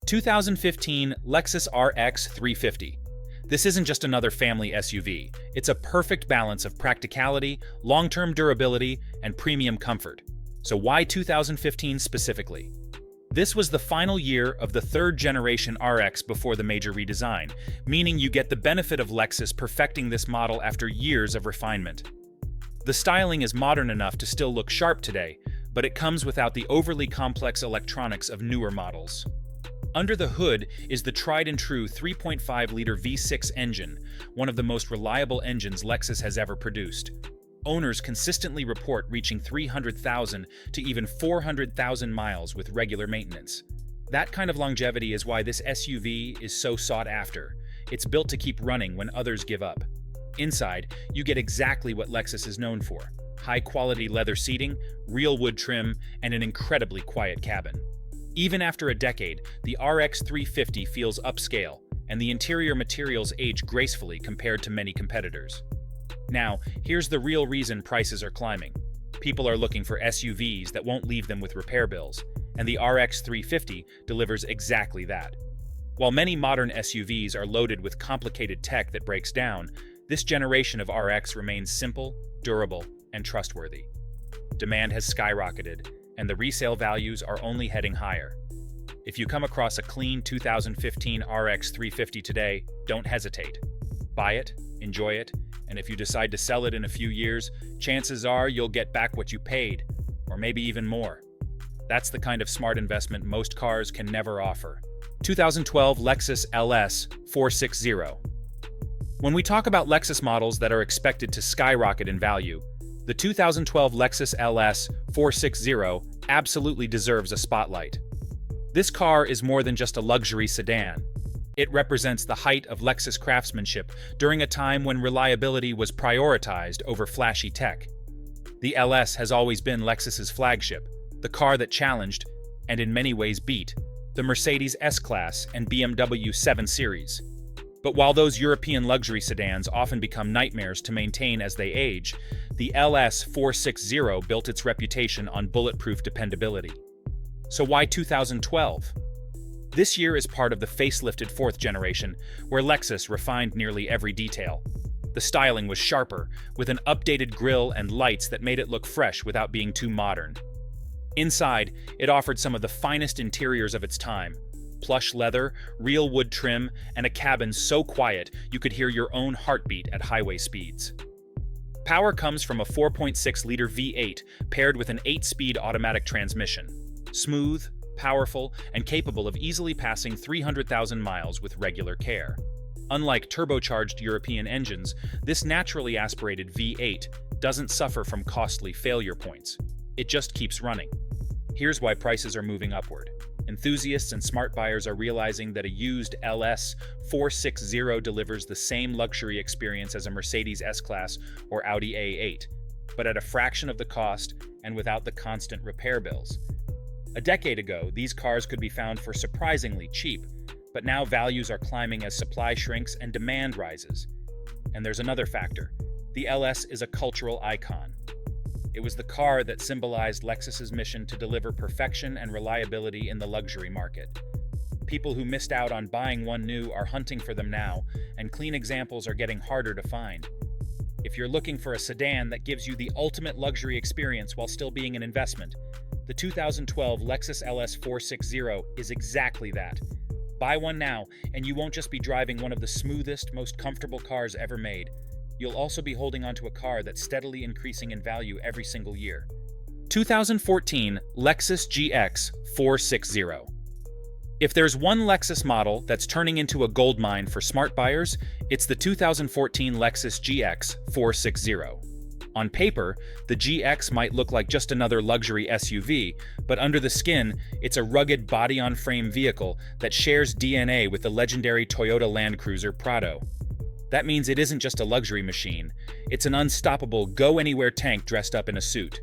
2015 Lexus RX 350. This isn't just another family SUV. It's a perfect balance of practicality, long-term durability, and premium comfort. So why 2015 specifically? This was the final year of the third-generation RX before the major redesign, meaning you get the benefit of Lexus perfecting this model after years of refinement. The styling is modern enough to still look sharp today, but it comes without the overly complex electronics of newer models. Under the hood is the tried-and-true 3.5-liter V6 engine, one of the most reliable engines Lexus has ever produced. Owners consistently report reaching 300,000 to even 400,000 miles with regular maintenance. That kind of longevity is why this SUV is so sought after. It's built to keep running when others give up. Inside, you get exactly what Lexus is known for: high-quality leather seating, real wood trim, and an incredibly quiet cabin. Even after a decade, the RX 350 feels upscale, and the interior materials age gracefully compared to many competitors. Now, here's the real reason prices are climbing. People are looking for SUVs that won't leave them with repair bills, and the RX 350 delivers exactly that. While many modern SUVs are loaded with complicated tech that breaks down, this generation of RX remains simple, durable, and trustworthy. Demand has skyrocketed, and the resale values are only heading higher. If you come across a clean 2015 RX 350 today, don't hesitate. Buy it, enjoy it, and if you decide to sell it in a few years, chances are you'll get back what you paid, or maybe even more. That's the kind of smart investment most cars can never offer. 2012 Lexus LS 460. When we talk about Lexus models that are expected to skyrocket in value, the 2012 Lexus LS 460 absolutely deserves a spotlight. This car is more than just a luxury sedan. It represents the height of Lexus craftsmanship during a time when reliability was prioritized over flashy tech. The LS has always been Lexus's flagship, the car that challenged, and in many ways beat, the Mercedes S-Class and BMW 7 Series. But while those European luxury sedans often become nightmares to maintain as they age, the LS 460 built its reputation on bulletproof dependability. So why 2012? This year is part of the facelifted fourth generation, where Lexus refined nearly every detail. The styling was sharper, with an updated grille and lights that made it look fresh without being too modern. Inside, it offered some of the finest interiors of its time: plush leather, real wood trim, and a cabin so quiet you could hear your own heartbeat at highway speeds. Power comes from a 4.6-liter V8 paired with an 8-speed automatic transmission. Smooth, powerful, and capable of easily passing 300,000 miles with regular care. Unlike turbocharged European engines, this naturally aspirated V8 doesn't suffer from costly failure points. It just keeps running. Here's why prices are moving upward. Enthusiasts and smart buyers are realizing that a used LS 460 delivers the same luxury experience as a Mercedes S-Class or Audi A8, but at a fraction of the cost and without the constant repair bills. A decade ago, these cars could be found for surprisingly cheap, but now values are climbing as supply shrinks and demand rises. And there's another factor. The LS is a cultural icon. It was the car that symbolized Lexus's mission to deliver perfection and reliability in the luxury market. People who missed out on buying one new are hunting for them now, and clean examples are getting harder to find. If you're looking for a sedan that gives you the ultimate luxury experience while still being an investment, the 2012 Lexus LS 460 is exactly that. Buy one now, and you won't just be driving one of the smoothest, most comfortable cars ever made. You'll also be holding onto a car that's steadily increasing in value every single year. 2014 Lexus GX 460. If there's one Lexus model that's turning into a goldmine for smart buyers, it's the 2014 Lexus GX 460. On paper, the GX might look like just another luxury SUV, but under the skin, it's a rugged body-on-frame vehicle that shares DNA with the legendary Toyota Land Cruiser Prado. That means it isn't just a luxury machine, it's an unstoppable go-anywhere tank dressed up in a suit.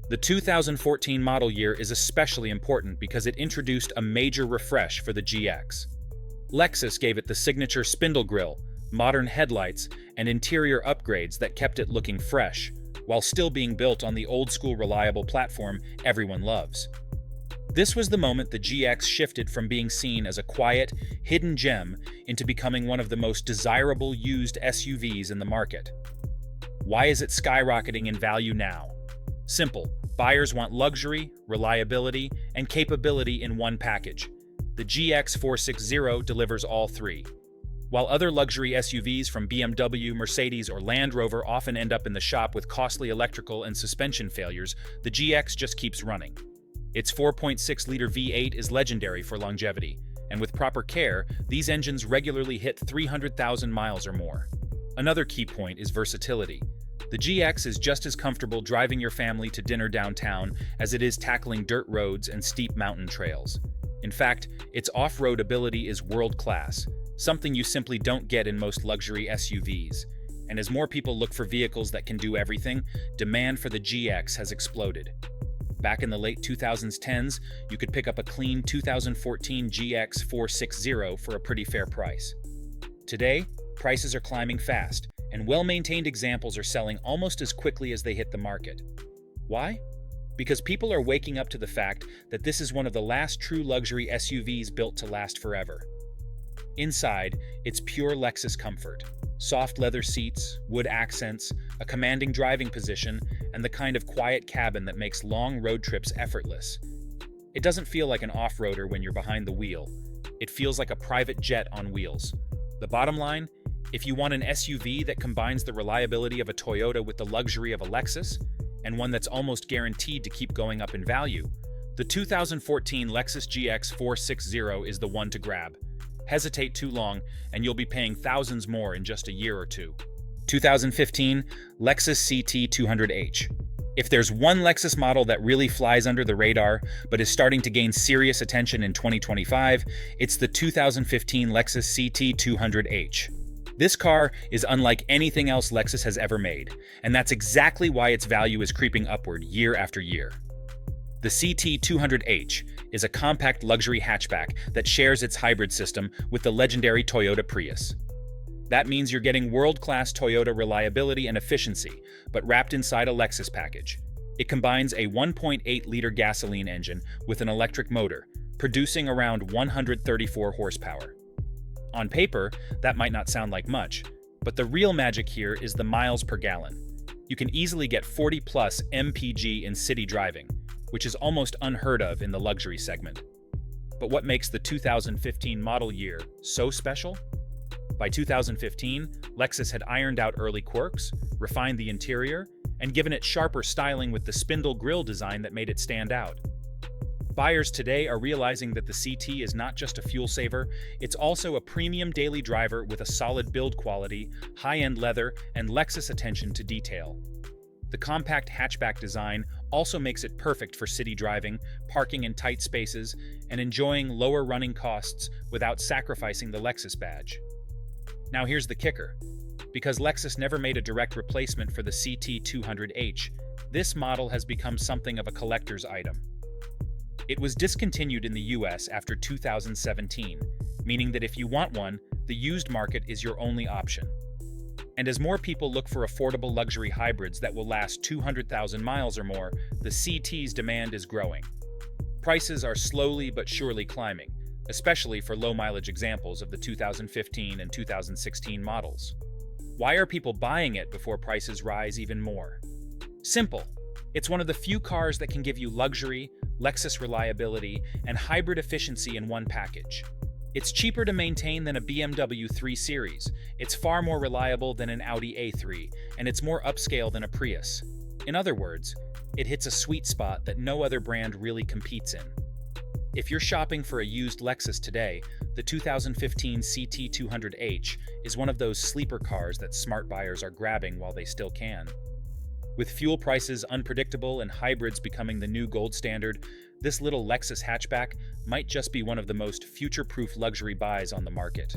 The 2014 model year is especially important because it introduced a major refresh for the GX. Lexus gave it the signature spindle grille, modern headlights, and interior upgrades that kept it looking fresh, while still being built on the old-school reliable platform everyone loves. This was the moment the GX shifted from being seen as a quiet, hidden gem into becoming one of the most desirable used SUVs in the market. Why is it skyrocketing in value now? Simple. Buyers want luxury, reliability, and capability in one package. The GX 460 delivers all three. While other luxury SUVs from BMW, Mercedes, or Land Rover often end up in the shop with costly electrical and suspension failures, the GX just keeps running. Its 4.6-liter V8 is legendary for longevity, and with proper care, these engines regularly hit 300,000 miles or more. Another key point is versatility. The GX is just as comfortable driving your family to dinner downtown as it is tackling dirt roads and steep mountain trails. In fact, its off-road ability is world-class, something you simply don't get in most luxury SUVs. And as more people look for vehicles that can do everything, demand for the GX has exploded. Back in the late 2010s, you could pick up a clean 2014 GX 460 for a pretty fair price. Today, prices are climbing fast, and well-maintained examples are selling almost as quickly as they hit the market. Why? Because people are waking up to the fact that this is one of the last true luxury SUVs built to last forever. Inside, it's pure Lexus comfort. Soft leather seats, wood accents, a commanding driving position, and the kind of quiet cabin that makes long road trips effortless. It doesn't feel like an off-roader when you're behind the wheel. It feels like a private jet on wheels. The bottom line? If you want an SUV that combines the reliability of a Toyota with the luxury of a Lexus, and one that's almost guaranteed to keep going up in value, the 2014 Lexus GX 460 is the one to grab. Hesitate too long, and you'll be paying thousands more in just a year or two. 2015 Lexus CT200H. If there's one Lexus model that really flies under the radar, but is starting to gain serious attention in 2025, it's the 2015 Lexus CT200H. This car is unlike anything else Lexus has ever made, and that's exactly why its value is creeping upward year after year. The CT200H is a compact luxury hatchback that shares its hybrid system with the legendary Toyota Prius. That means you're getting world-class Toyota reliability and efficiency, but wrapped inside a Lexus package. It combines a 1.8-liter gasoline engine with an electric motor, producing around 134 horsepower. On paper, that might not sound like much, but the real magic here is the miles per gallon. You can easily get 40+ mpg in city driving, which is almost unheard of in the luxury segment. But what makes the 2015 model year so special? By 2015, Lexus had ironed out early quirks, refined the interior, and given it sharper styling with the spindle grille design that made it stand out. Buyers today are realizing that the CT is not just a fuel saver, it's also a premium daily driver with a solid build quality, high-end leather, and Lexus attention to detail. The compact hatchback design also makes it perfect for city driving, parking in tight spaces, and enjoying lower running costs without sacrificing the Lexus badge. Now here's the kicker. Because Lexus never made a direct replacement for the CT200H, this model has become something of a collector's item. It was discontinued in the US after 2017, meaning that if you want one, the used market is your only option. And as more people look for affordable luxury hybrids that will last 200,000 miles or more, the CT's demand is growing. Prices are slowly but surely climbing, especially for low-mileage examples of the 2015 and 2016 models. Why are people buying it before prices rise even more? Simple. It's one of the few cars that can give you luxury, Lexus reliability, and hybrid efficiency in one package. It's cheaper to maintain than a BMW 3 Series, it's far more reliable than an Audi A3, and it's more upscale than a Prius. In other words, it hits a sweet spot that no other brand really competes in. If you're shopping for a used Lexus today, the 2015 CT200H is one of those sleeper cars that smart buyers are grabbing while they still can. With fuel prices unpredictable and hybrids becoming the new gold standard, this little Lexus hatchback might just be one of the most future-proof luxury buys on the market.